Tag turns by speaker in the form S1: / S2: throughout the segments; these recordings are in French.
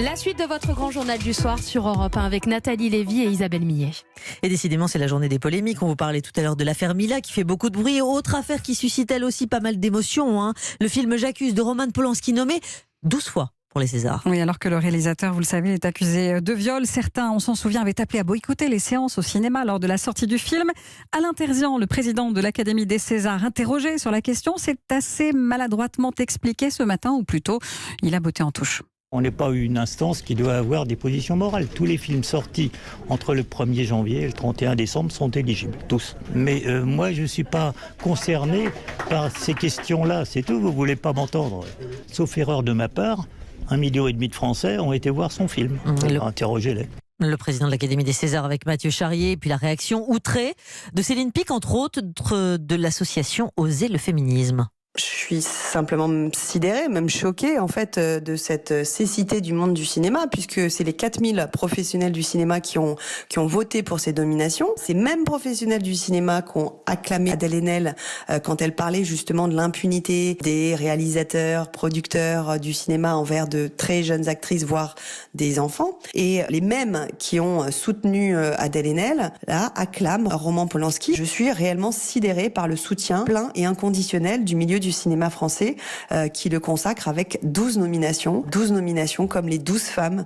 S1: La suite de votre grand journal du soir sur Europe 1 avec Nathalie Lévy et Isabelle Millet.
S2: Et décidément, c'est la journée des polémiques. On vous parlait tout à l'heure de l'affaire Mila qui fait beaucoup de bruit. Autre affaire qui suscite elle aussi pas mal d'émotions. Le film J'accuse de Roman Polanski nommé 12 fois pour les Césars.
S3: Oui, alors que le réalisateur, vous le savez, est accusé de viol. Certains, on s'en souvient, avaient appelé à boycotter les séances au cinéma lors de la sortie du film. Alain Terzian, le président de l'Académie des Césars, interrogé sur la question, s'est assez maladroitement expliqué ce matin, ou plutôt, il a botté en touche.
S4: On n'est pas une instance qui doit avoir des positions morales. Tous les films sortis entre le 1er janvier et le 31 décembre sont éligibles, tous. Mais moi, je ne suis pas concerné par ces questions-là, c'est tout, vous ne voulez pas m'entendre. Sauf erreur de ma part, 1,5 million de Français ont été voir son film. Interrogez-les.
S2: Le président de l'Académie des Césars avec Mathieu Charrier, puis la réaction outrée de Céline Picq, entre autres, de l'association Oser le féminisme.
S5: Je suis simplement sidérée, même choquée en fait de cette cécité du monde du cinéma, puisque c'est les 4000 professionnels du cinéma qui ont voté pour ces nominations. Ces mêmes professionnels du cinéma qui ont acclamé Adèle Haenel quand elle parlait justement de l'impunité des réalisateurs, producteurs du cinéma envers de très jeunes actrices, voire des enfants. Et les mêmes qui ont soutenu Adèle Haenel, là, acclament Roman Polanski. Je suis réellement sidérée par le soutien plein et inconditionnel du milieu du cinéma français qui le consacre avec 12 nominations comme les 12 femmes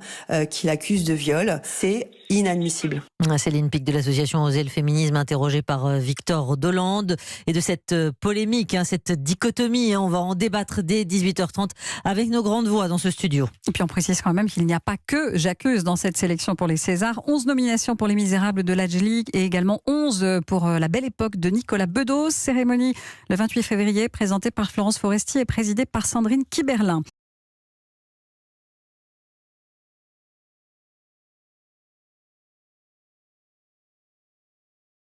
S5: qui l'accusent de viol. C'est inadmissible.
S2: Céline Picq de l'association Oser le féminisme, interrogée par Victor Dolande, et de cette polémique, cette dichotomie. On va en débattre dès 18h30 avec nos grandes voix dans ce studio.
S3: Et puis on précise quand même qu'il n'y a pas que J'accuse dans cette sélection pour les Césars. 11 nominations pour Les Misérables de Ladjli et également 11 pour La Belle Époque de Nicolas Bedos. Cérémonie le 28 février présentée par Florence Foresti et présidée par Sandrine Kiberlin.